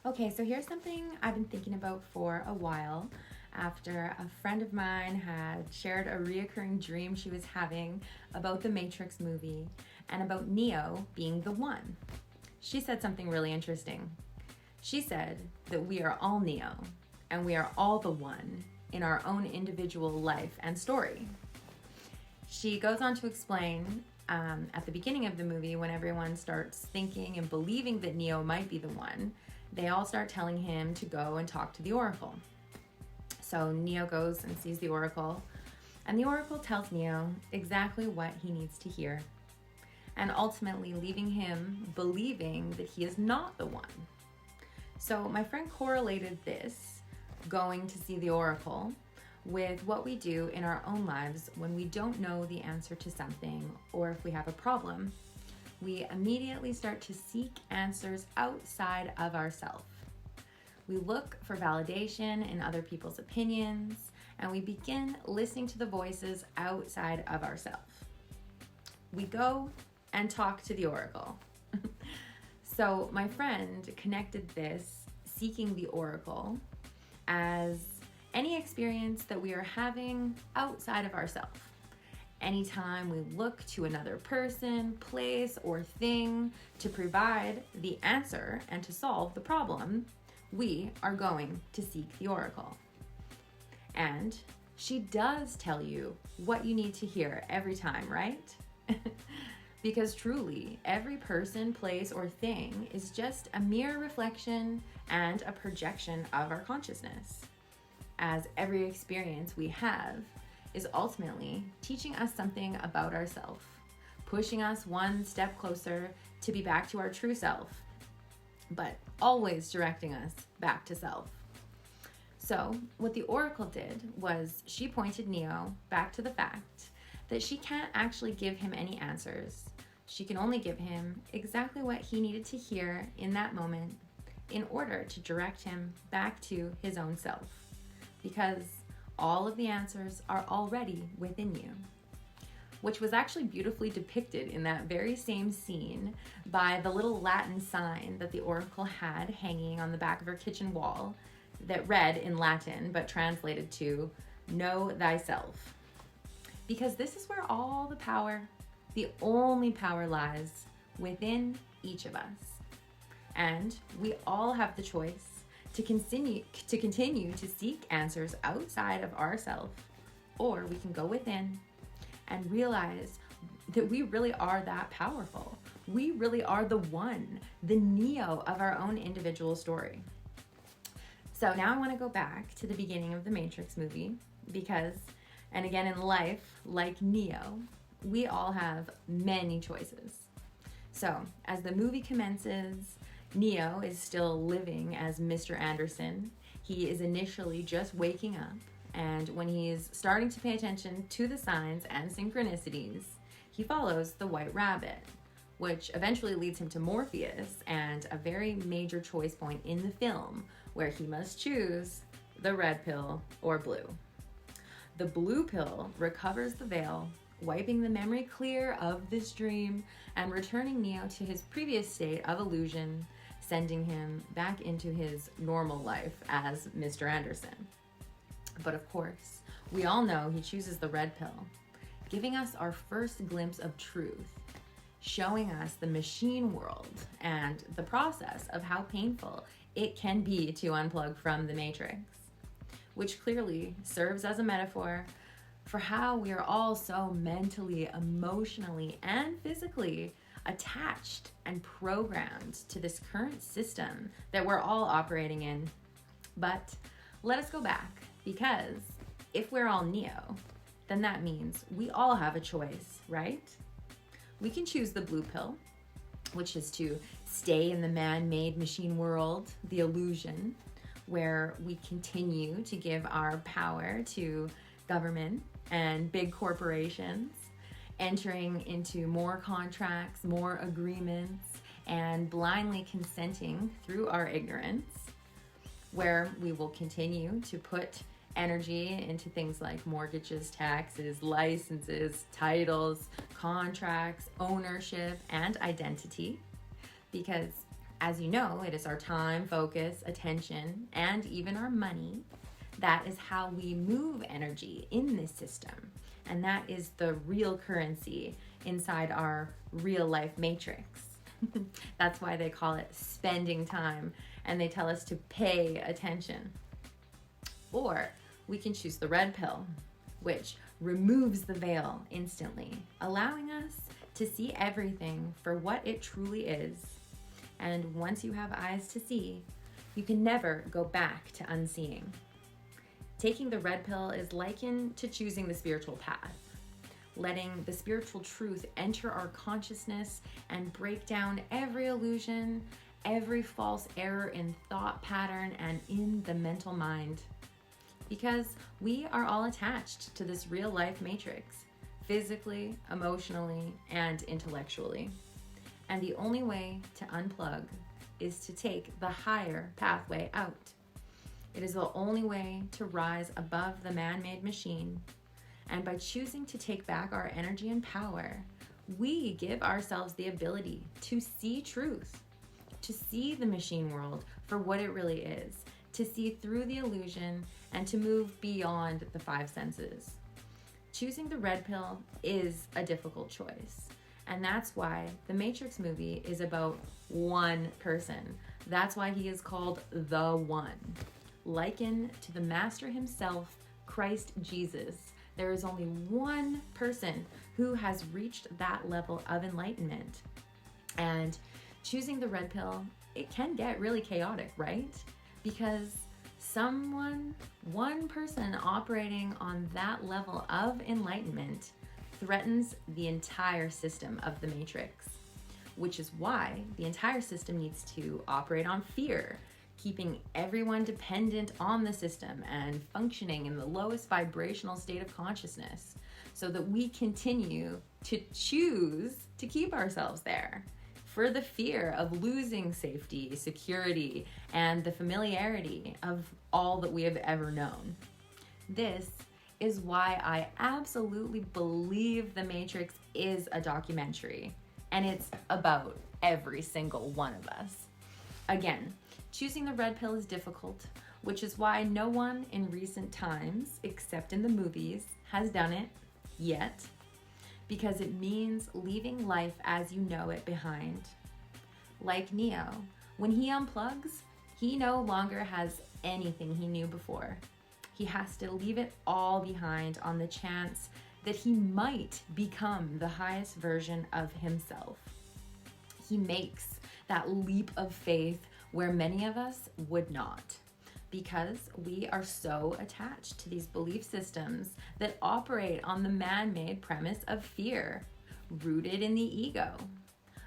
Okay, so here's something I've been thinking about for a while after a friend of mine had shared a reoccurring dream she was having about the Matrix movie and about Neo being the one. She said something really interesting. She said that we are all Neo and we are all the one in our own individual life and story. She goes on to explain at the beginning of the movie, when everyone starts thinking and believing that Neo might be the one, they all start telling him to go and talk to the Oracle. So Neo goes and sees the Oracle, and the Oracle tells Neo exactly what he needs to hear, and ultimately leaving him believing that he is not the one. So my friend correlated this, going to see the Oracle, with what we do in our own lives when we don't know the answer to something or if we have a problem. We immediately start to seek answers outside of ourselves. We look for validation in other people's opinions, and we begin listening to the voices outside of ourselves. We go and talk to the Oracle. So my friend connected this, seeking the Oracle, as any experience that we are having outside of ourselves. Anytime we look to another person, place, or thing to provide the answer and to solve the problem, we are going to seek the Oracle. And she does tell you what you need to hear every time, right? Because truly, every person, place, or thing is just a mere reflection and a projection of our consciousness, as every experience we have is ultimately teaching us something about ourselves, pushing us one step closer to be back to our true self, but always directing us back to self. So what the Oracle did was she pointed Neo back to the fact that she can't actually give him any answers. She can only give him exactly what he needed to hear in that moment in order to direct him back to his own self, because all of the answers are already within you, which was actually beautifully depicted in that very same scene by the little Latin sign that the Oracle had hanging on the back of her kitchen wall that read in Latin but translated to "Know thyself." Because this is where all the power, the only power, lies within each of us. And we all have the choice to continue to seek answers outside of ourselves, or we can go within and realize that we really are that powerful. We really are the one, the Neo of our own individual story. So now I want to go back to the beginning of the Matrix movie because, and again in life, like Neo, we all have many choices. So as the movie commences, Neo is still living as Mr. Anderson. He is initially just waking up, and when he is starting to pay attention to the signs and synchronicities, he follows the White Rabbit, which eventually leads him to Morpheus and a very major choice point in the film where he must choose the red pill or blue. The blue pill recovers the veil, wiping the memory clear of this dream and returning Neo to his previous state of illusion, sending him back into his normal life as Mr. Anderson. But of course, we all know he chooses the red pill, giving us our first glimpse of truth, showing us the machine world and the process of how painful it can be to unplug from the Matrix, which clearly serves as a metaphor for how we are all so mentally, emotionally, and physically attached and programmed to this current system that we're all operating in. But let us go back, because if we're all Neo, then that means we all have a choice, right? We can choose the blue pill, which is to stay in the man-made machine world, the illusion, where we continue to give our power to government and big corporations, entering into more contracts, more agreements, and blindly consenting through our ignorance, where we will continue to put energy into things like mortgages, taxes, licenses, titles, contracts, ownership, and identity. Because As you know, it is our time, focus, attention, and even our money. That is how we move energy in this system. And that is the real currency inside our real life matrix. That's why they call it spending time, and they tell us to pay attention. Or we can choose the red pill, which removes the veil instantly, allowing us to see everything for what it truly is. And once you have eyes to see, you can never go back to unseeing. Taking the red pill is likened to choosing the spiritual path, letting the spiritual truth enter our consciousness and break down every illusion, every false error in thought pattern and in the mental mind. Because we are all attached to this real life matrix, physically, emotionally, and intellectually. And the only way to unplug is to take the higher pathway out. It is the only way to rise above the man-made machine. And by choosing to take back our energy and power, we give ourselves the ability to see truth, to see the machine world for what it really is, to see through the illusion, and to move beyond the five senses. Choosing the red pill is a difficult choice. And that's why the Matrix movie is about one person. That's why he is called the One. Likened to the Master himself, Christ Jesus, there is only one person who has reached that level of enlightenment. And choosing the red pill, it can get really chaotic, right? Because one person operating on that level of enlightenment threatens the entire system of the Matrix, which is why the entire system needs to operate on fear, keeping everyone dependent on the system and functioning in the lowest vibrational state of consciousness so that we continue to choose to keep ourselves there for the fear of losing safety, security, and the familiarity of all that we have ever known. This is why I absolutely believe The Matrix is a documentary, and it's about every single one of us. Again, choosing the red pill is difficult, which is why no one in recent times, except in the movies, has done it yet, because it means leaving life as you know it behind. Like Neo, when he unplugs, he no longer has anything he knew before. He has to leave it all behind on the chance that he might become the highest version of himself. He makes that leap of faith where many of us would not, because we are so attached to these belief systems that operate on the man-made premise of fear, rooted in the ego.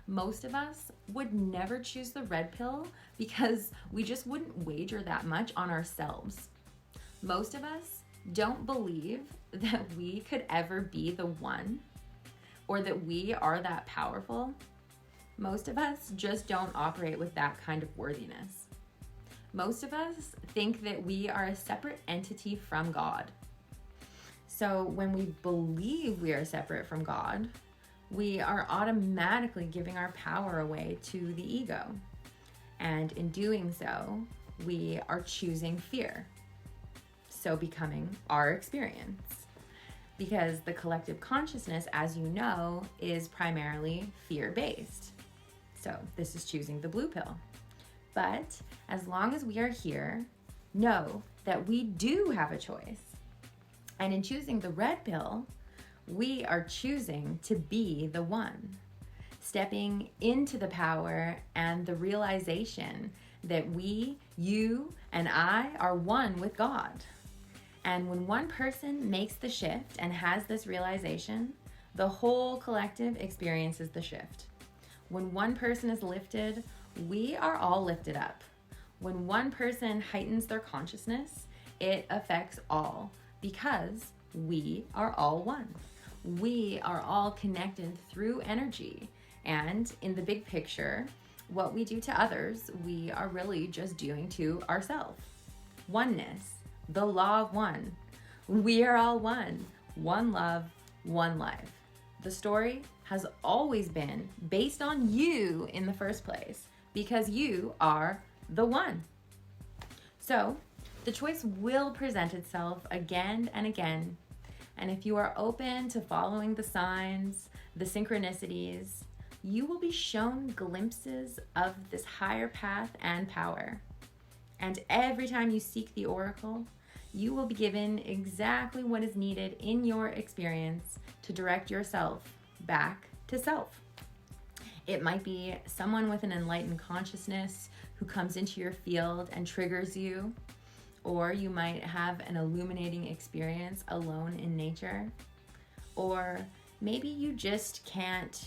Most of us would never choose the red pill because we just wouldn't wager that much on ourselves. Most of us don't believe that we could ever be the one or that we are that powerful. Most of us just don't operate with that kind of worthiness. Most of us think that we are a separate entity from God. So when we believe we are separate from God, we are automatically giving our power away to the ego. And in doing so, we are choosing fear. So becoming our experience. Because the collective consciousness, as you know, is primarily fear-based. So this is choosing the blue pill. But as long as we are here, know that we do have a choice. And in choosing the red pill, we are choosing to be the one, stepping into the power and the realization that we, you, and I are one with God. And when one person makes the shift and has this realization, the whole collective experiences the shift. When one person is lifted, we are all lifted up. When one person heightens their consciousness, it affects all because we are all one. We are all connected through energy. And in the big picture, what we do to others, we are really just doing to ourselves. Oneness, the law of one. We are all one. One love, one life. The story has always been based on you in the first place, because you are the one. So the choice will present itself again and again. And if you are open to following the signs, the synchronicities, you will be shown glimpses of this higher path and power. And every time you seek the oracle, you will be given exactly what is needed in your experience to direct yourself back to self. It might be someone with an enlightened consciousness who comes into your field and triggers you, or you might have an illuminating experience alone in nature, or maybe you just can't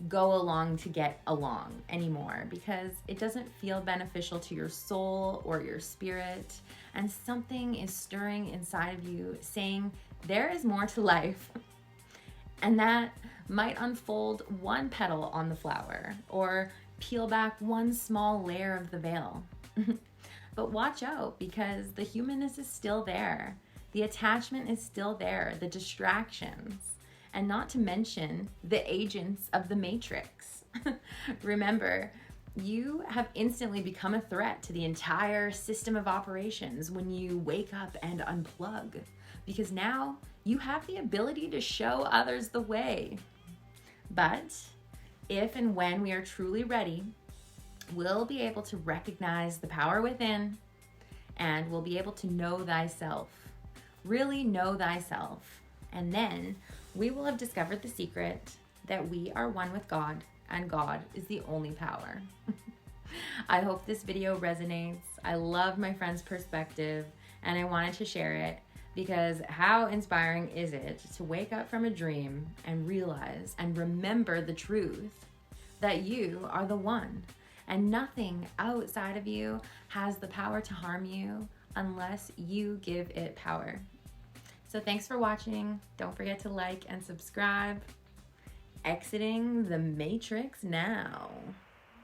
go along to get along anymore because it doesn't feel beneficial to your soul or your spirit, and something is stirring inside of you saying there is more to life. And that might unfold one petal on the flower or peel back one small layer of the veil. But watch out, because the humanness is still there. The attachment is still there, the distractions, and not to mention the agents of the matrix. Remember, you have instantly become a threat to the entire system of operations when you wake up and unplug, because now you have the ability to show others the way. But if and when we are truly ready, we'll be able to recognize the power within, and we'll be able to know thyself, really know thyself. And then we will have discovered the secret that we are one with God, and God is the only power. I hope this video resonates. I love my friend's perspective, and I wanted to share it because how inspiring is it to wake up from a dream and realize and remember the truth that you are the one, and nothing outside of you has the power to harm you unless you give it power. So thanks for watching. Don't forget to like and subscribe. Exiting the matrix now.